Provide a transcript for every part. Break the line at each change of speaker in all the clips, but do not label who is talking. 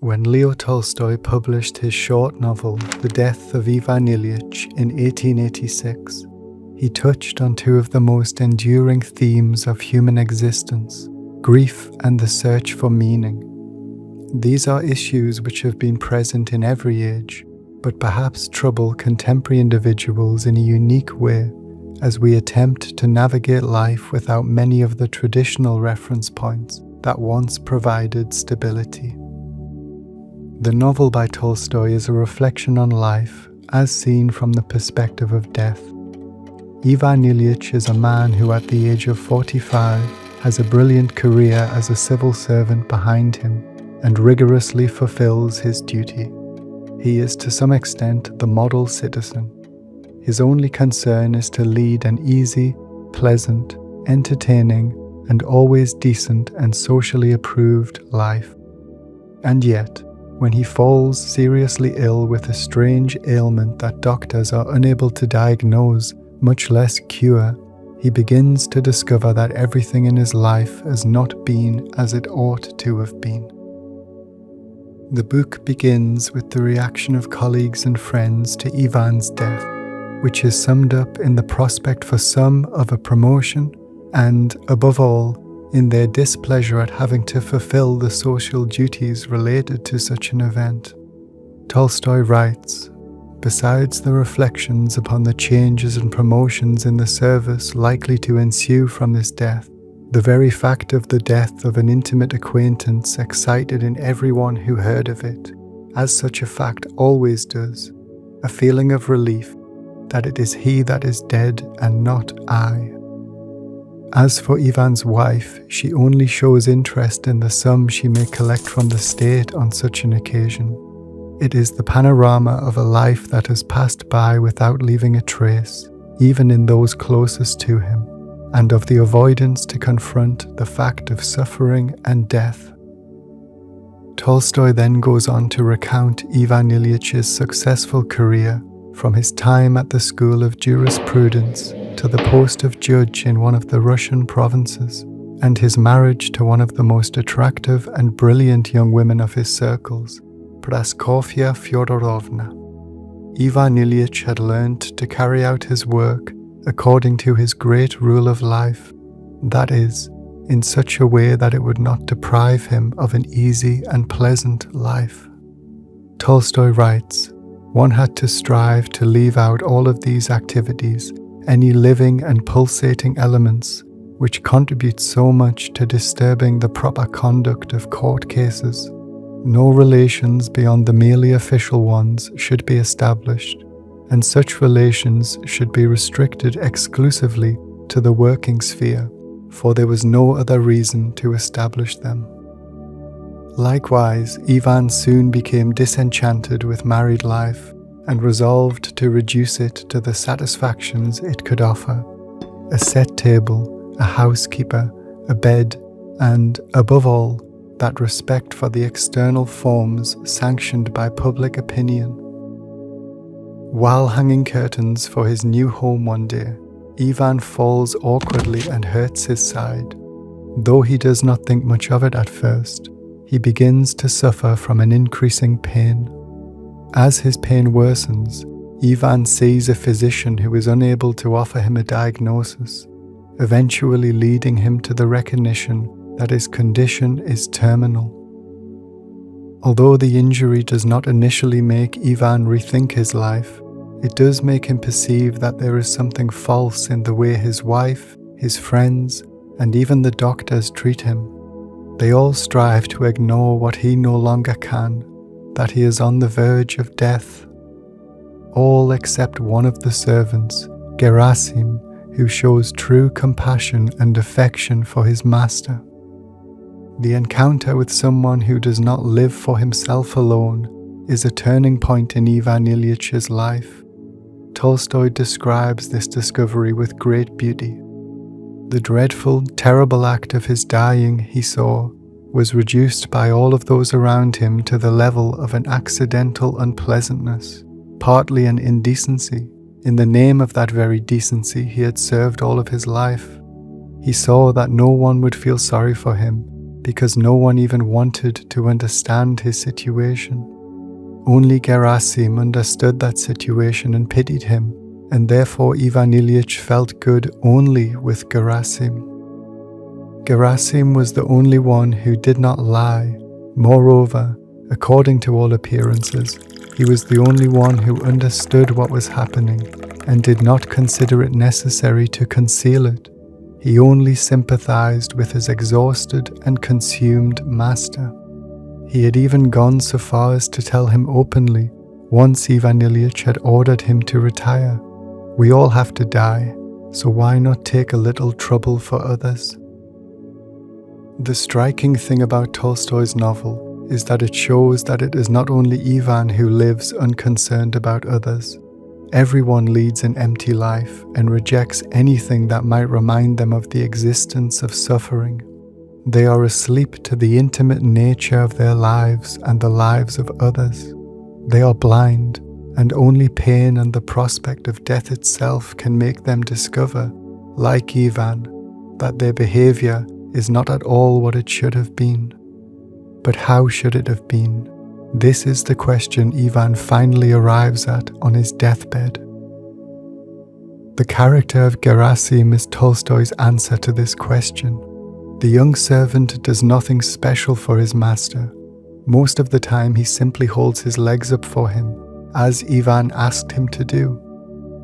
When Leo Tolstoy published his short novel, The Death of Ivan Ilyich, in 1886, he touched on two of the most enduring themes of human existence: grief and the search for meaning. These are issues which have been present in every age, but perhaps trouble contemporary individuals in a unique way as we attempt to navigate life without many of the traditional reference points that once provided stability. The novel by Tolstoy is a reflection on life as seen from the perspective of death. Ivan Ilyich is a man who at the age of 45 has a brilliant career as a civil servant behind him and rigorously fulfills his duty. He is to some extent the model citizen. His only concern is to lead an easy, pleasant, entertaining, and always decent and socially approved life. And yet, when he falls seriously ill with a strange ailment that doctors are unable to diagnose, much less cure, he begins to discover that everything in his life has not been as it ought to have been. The book begins with the reaction of colleagues and friends to Ivan's death, which is summed up in the prospect for some of a promotion and, above all, in their displeasure at having to fulfill the social duties related to such an event. Tolstoy writes, besides the reflections upon the changes and promotions in the service likely to ensue from this death, the very fact of the death of an intimate acquaintance excited in everyone who heard of it, as such a fact always does, a feeling of relief that it is he that is dead and not I. As for Ivan's wife, she only shows interest in the sum she may collect from the state on such an occasion. It is the panorama of a life that has passed by without leaving a trace, even in those closest to him, and of the avoidance to confront the fact of suffering and death. Tolstoy then goes on to recount Ivan Ilyич's successful career from his time at the School of Jurisprudence to the post of judge in one of the Russian provinces, and his marriage to one of the most attractive and brilliant young women of his circles, Praskovya Fyodorovna. Ivan Ilyich had learned to carry out his work according to his great rule of life, that is, in such a way that it would not deprive him of an easy and pleasant life. Tolstoy writes, one had to strive to leave out all of these activities, any living and pulsating elements which contribute so much to disturbing the proper conduct of court cases. No relations beyond the merely official ones should be established, and such relations should be restricted exclusively to the working sphere, for there was no other reason to establish them. Likewise, Ivan soon became disenchanted with married life and resolved to reduce it to the satisfactions it could offer: a set table, a housekeeper, a bed, and, above all, that respect for the external forms sanctioned by public opinion. While hanging curtains for his new home one day, Ivan falls awkwardly and hurts his side. Though he does not think much of it at first, he begins to suffer from an increasing pain. As his pain worsens, Ivan sees a physician who is unable to offer him a diagnosis, eventually leading him to the recognition that his condition is terminal. Although the injury does not initially make Ivan rethink his life, it does make him perceive that there is something false in the way his wife, his friends, and even the doctors treat him. They all strive to ignore what he no longer can, that he is on the verge of death. All except one of the servants, Gerasim, who shows true compassion and affection for his master. The encounter with someone who does not live for himself alone is a turning point in Ivan Ilyич's life. Tolstoy describes this discovery with great beauty. The dreadful, terrible act of his dying, he saw, was reduced by all of those around him to the level of an accidental unpleasantness, partly an indecency, in the name of that very decency he had served all of his life. He saw that no one would feel sorry for him, because no one even wanted to understand his situation. Only Gerasim understood that situation and pitied him, and therefore Ivan Ilyich felt good only with Gerasim. Gerasim was the only one who did not lie. Moreover, according to all appearances, he was the only one who understood what was happening and did not consider it necessary to conceal it. He only sympathized with his exhausted and consumed master. He had even gone so far as to tell him openly, once Ivan Ilyich had ordered him to retire, "We all have to die, so why not take a little trouble for others?" The striking thing about Tolstoy's novel is that it shows that it is not only Ivan who lives unconcerned about others. Everyone leads an empty life and rejects anything that might remind them of the existence of suffering. They are asleep to the intimate nature of their lives and the lives of others. They are blind, and only pain and the prospect of death itself can make them discover, like Ivan, that their behavior is not at all what it should have been. But how should it have been? This is the question Ivan finally arrives at on his deathbed. The character of Gerasim is Tolstoy's answer to this question. The young servant does nothing special for his master. Most of the time he simply holds his legs up for him, as Ivan asked him to do.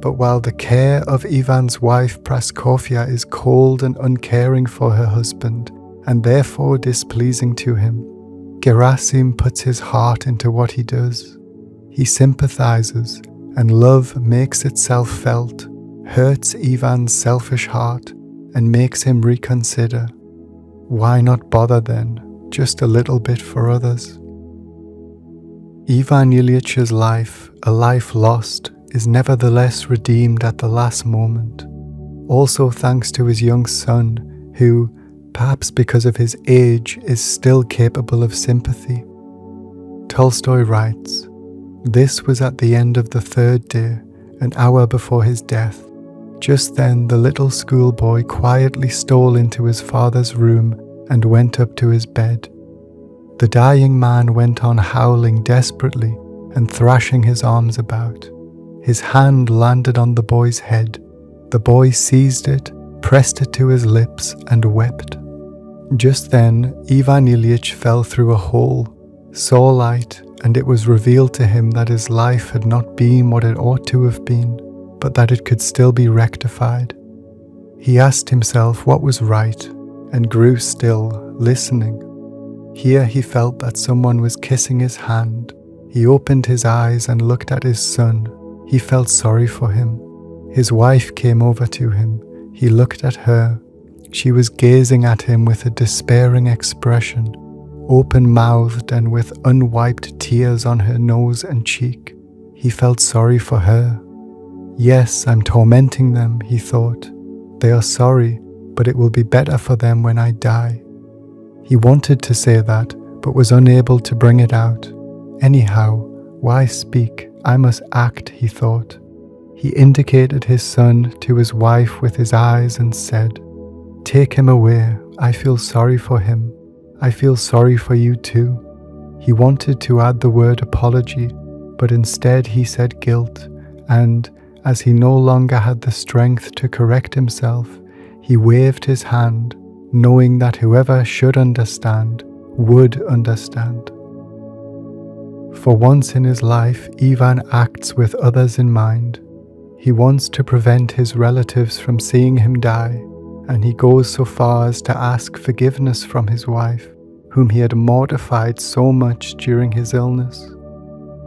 But while the care of Ivan's wife Praskovia is cold and uncaring for her husband, and therefore displeasing to him, Gerasim puts his heart into what he does. He sympathizes, and love makes itself felt, hurts Ivan's selfish heart, and makes him reconsider. Why not bother then, just a little bit for others? Ivan Ilyич's life, a life lost, is nevertheless redeemed at the last moment, also thanks to his young son, who, perhaps because of his age, is still capable of sympathy. Tolstoy writes, "This was at the end of the third day, an hour before his death. Just then the little schoolboy quietly stole into his father's room and went up to his bed. The dying man went on howling desperately and thrashing his arms about. His hand landed on the boy's head. The boy seized it, pressed it to his lips, and wept. Just then Ivan Ilyich fell through a hole, saw light, and it was revealed to him that his life had not been what it ought to have been, but that it could still be rectified. He asked himself what was right, and grew still, listening. Here he felt that someone was kissing his hand. He opened his eyes and looked at his son. He felt sorry for him. His wife came over to him. He looked at her. She was gazing at him with a despairing expression, open-mouthed and with unwiped tears on her nose and cheek. He felt sorry for her. Yes, I'm tormenting them, he thought. They are sorry, but it will be better for them when I die. He wanted to say that, but was unable to bring it out. Anyhow, why speak? I must act, he thought. He indicated his son to his wife with his eyes and said, "Take him away. I feel sorry for him. I feel sorry for you too." He wanted to add the word apology, but instead he said guilt, and, as he no longer had the strength to correct himself, he waved his hand, knowing that whoever should understand would understand. For once in his life, Ivan acts with others in mind. He wants to prevent his relatives from seeing him die, and he goes so far as to ask forgiveness from his wife, whom he had mortified so much during his illness.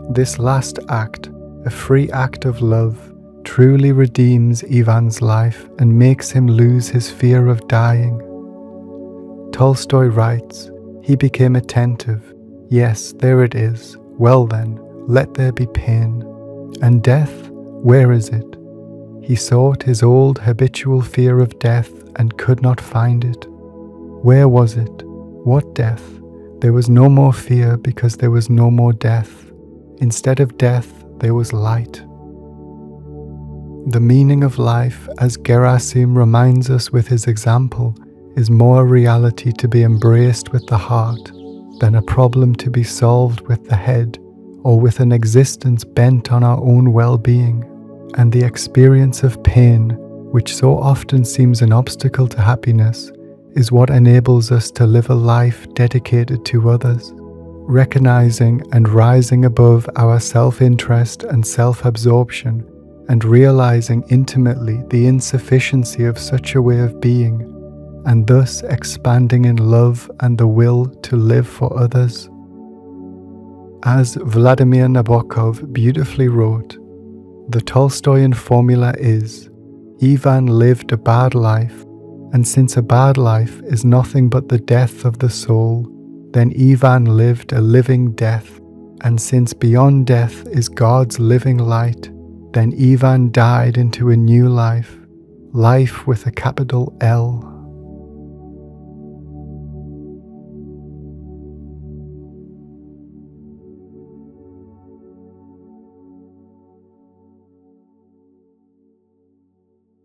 This last act, a free act of love, truly redeems Ivan's life and makes him lose his fear of dying. Tolstoy writes, "He became attentive. Yes, there it is. Well then, let there be pain. And death, where is it? He sought his old habitual fear of death and could not find it. Where was it? What death? There was no more fear because there was no more death. Instead of death, there was light." The meaning of life, as Gerasim reminds us with his example, is more a reality to be embraced with the heart than a problem to be solved with the head, or with an existence bent on our own well-being. And the experience of pain, which so often seems an obstacle to happiness, is what enables us to live a life dedicated to others, recognizing and rising above our self-interest and self-absorption, and realizing intimately the insufficiency of such a way of being, and thus expanding in love and the will to live for others. As Vladimir Nabokov beautifully wrote, the Tolstoyan formula is, Ivan lived a bad life, and since a bad life is nothing but the death of the soul, then Ivan lived a living death, and since beyond death is God's living light, then Ivan died into a new life, life with a capital L.